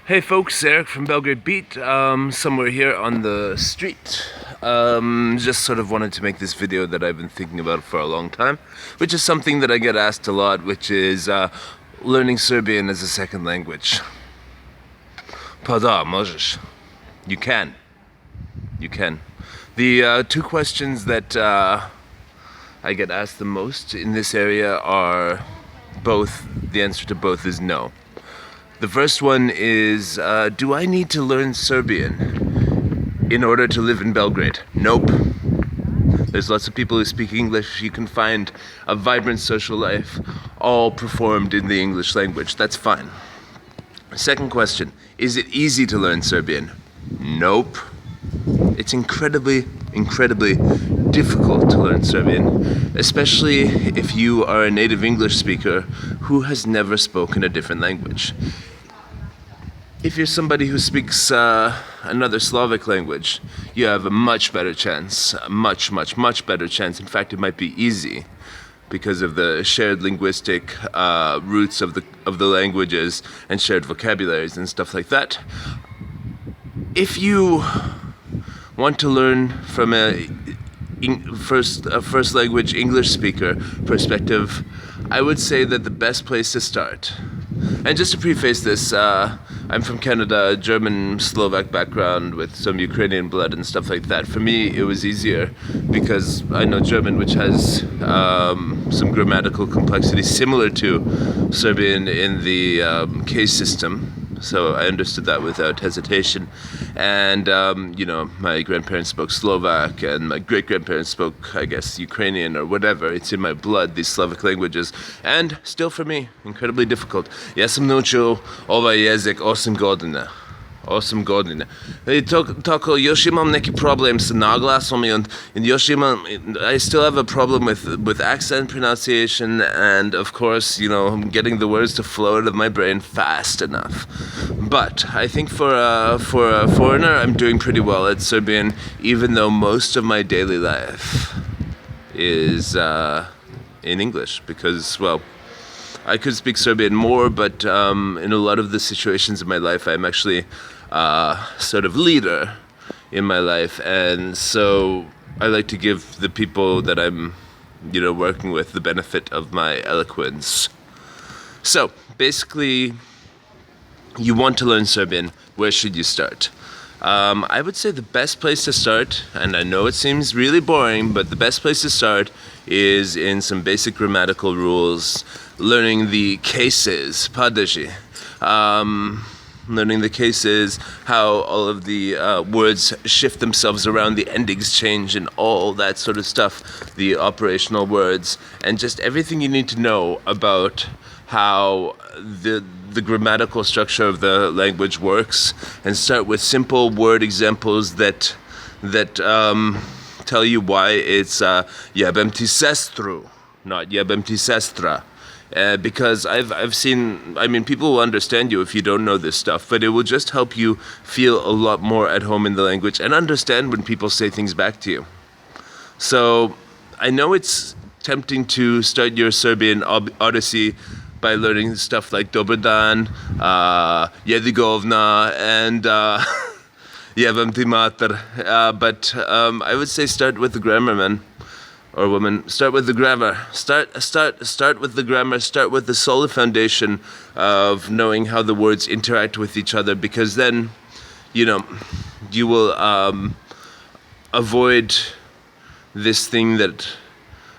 Hey folks, Eric from Belgrade Beat, somewhere here on the street. Just sort of wanted to make this video that I've been thinking about for a long time, which is something that I get asked a lot, which is learning Serbian as a second language. Pa da, možeš. You can. You can. The two questions that I get asked the most in this area are both, the answer to both is no. The first one is, do I need to learn Serbian in order to live in Belgrade? Nope. There's lots of people who speak English. You can find a vibrant social life, all performed in the English language. That's fine. Second question, is it easy to learn Serbian? Nope. It's incredibly difficult to learn Serbian, especially if you are a native English speaker who has never spoken a different language. If you're somebody who speaks another Slavic language, you have a much better chance, a much better chance. In fact, it might be easy because of the shared linguistic roots of the languages and shared vocabularies and stuff like that. If you want to learn from a first language English speaker perspective, I would say that the best place to start. And just to preface this, I'm from Canada, German, Slovak background with some Ukrainian blood and stuff like that. For me, it was easier because I know German, which has some grammatical complexity similar to Serbian in the case system. So I understood that without hesitation. And, my grandparents spoke Slovak, and my great-grandparents spoke, I guess, Ukrainian or whatever. It's in my blood, these Slavic languages. And still for me, incredibly difficult. Ja sam naučio ovaj jezik 8 godina. 8 godina. I tako još imam neki problem sa naglasom and još imam, I still have a problem with accent pronunciation and of course, getting the words to flow out of my brain fast enough. But I think for a foreigner, I'm doing pretty well at Serbian, even though most of my daily life is in English because, well, I could speak Serbian more, but in a lot of the situations in my life, I'm actually sort of leader in my life, and so I like to give the people that I'm, working with the benefit of my eloquence. So basically, you want to learn Serbian. Where should you start? I would say the best place to start, and I know it seems really boring, but the best place to start is in some basic grammatical rules, learning the cases, падежи. Learning the cases, how all of the words shift themselves around, the endings change and all that sort of stuff, the operational words, and just everything you need to know about how the grammatical structure of the language works, and start with simple word examples that tell you why it's jebem ti sestru, not jebem ti sestra. Because I've seen, people will understand you if you don't know this stuff, but it will just help you feel a lot more at home in the language and understand when people say things back to you. So I know it's tempting to start your Serbian odyssey by learning stuff like Dobar dan, Jedigovna, and Jebem ti mater. But I would say start with the grammar, man. Or woman, start with the grammar. Start with the grammar. Start with the solid foundation of knowing how the words interact with each other, because then, you will avoid this thing that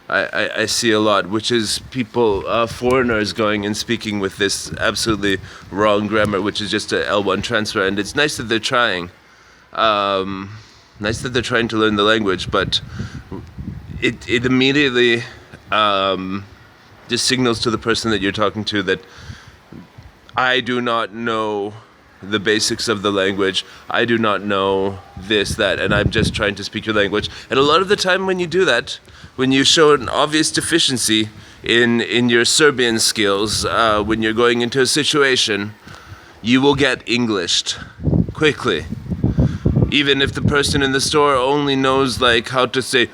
I see a lot, which is people, foreigners going and speaking with this absolutely wrong grammar, which is just a L1 transfer. And it's nice that they're trying. Nice that they're trying to learn the language, but it immediately just signals to the person that you're talking to that I do not know the basics of the language, I do not know this, that, and I'm just trying to speak your language. And a lot of the time when you do that, when you show an obvious deficiency in your Serbian skills, when you're going into a situation, you will get Englished quickly. Even if the person in the store only knows how to say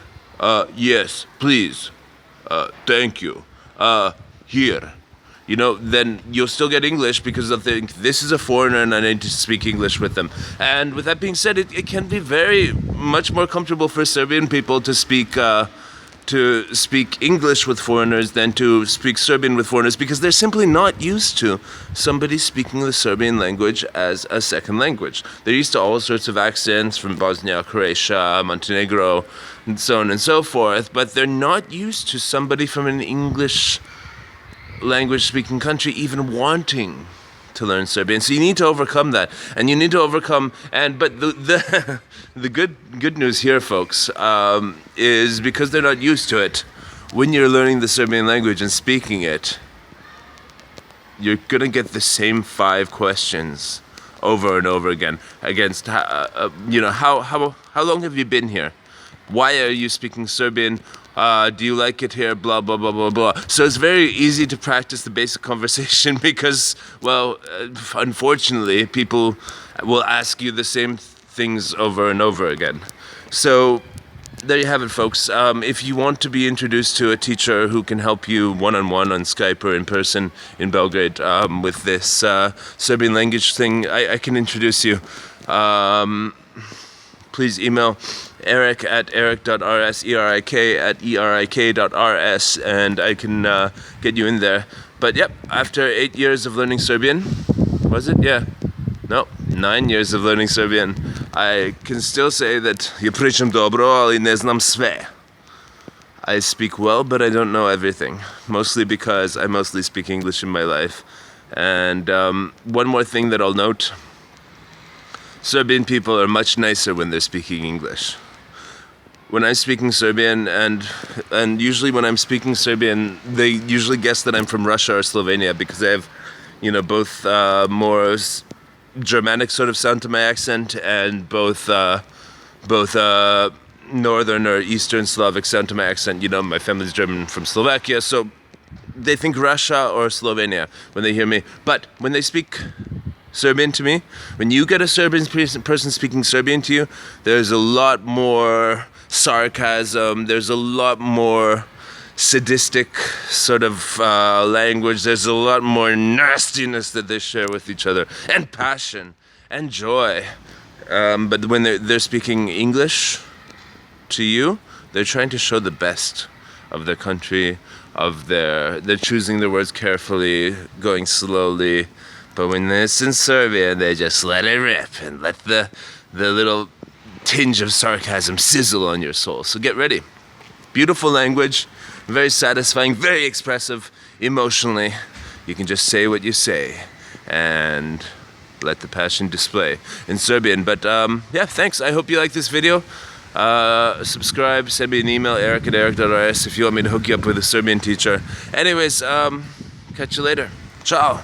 yes, please, thank you, here, you know, then you'll still get English because they'll think this is a foreigner and I need to speak English with them. And with that being said, it can be very much more comfortable for Serbian people to speak English with foreigners than to speak Serbian with foreigners because they're simply not used to somebody speaking the Serbian language as a second language. They're used to all sorts of accents from Bosnia, Croatia, Montenegro, and so on and so forth, but they're not used to somebody from an English language speaking country even wanting to learn Serbian. So you need to overcome that, and you need to overcome. But the good news here, folks, is because they're not used to it. When you're learning the Serbian language and speaking it, you're gonna get the same 5 questions over and over again. Against you know, how long have you been here? Why are you speaking Serbian? Do you like it here? Blah, blah, blah, blah, blah. So it's very easy to practice the basic conversation because, well, unfortunately, people will ask you the same things over and over again. So there you have it, folks. If you want to be introduced to a teacher who can help you one-on-one on Skype or in person in Belgrade with this Serbian language thing, I can introduce you. Please email eric@eric.rs, erik@erik.rs, and I can get you in there. But yep, after 8 years of learning Serbian, was it? Yeah. No, 9 years of learning Serbian, I can still say that ja pričam dobro, ali ne znam sve. I speak well, but I don't know everything. Mostly because I mostly speak English in my life. And one more thing that I'll note. Serbian people are much nicer when they're speaking English. When I'm speaking Serbian, and usually when I'm speaking Serbian, they usually guess that I'm from Russia or Slovenia because I have, you know, both more Germanic sort of sound to my accent and both Northern or Eastern Slavic sound to my accent. You know, my family's German from Slovakia, so they think Russia or Slovenia when they hear me. But when they speak Serbian to me, when you get a Serbian person speaking Serbian to you, there's a lot more sarcasm, there's a lot more sadistic sort of language, there's a lot more nastiness that they share with each other, and passion, and joy. But when they're speaking English to you, they're trying to show the best of their country, they're choosing their words carefully, going slowly. But when it's in Serbia, they just let it rip and let the little tinge of sarcasm sizzle on your soul. So get ready. Beautiful language, very satisfying, very expressive emotionally. You can just say what you say and let the passion display in Serbian. But yeah, thanks. I hope you like this video. Subscribe, send me an email, eric@eric.rs if you want me to hook you up with a Serbian teacher. Anyways, catch you later. Ciao.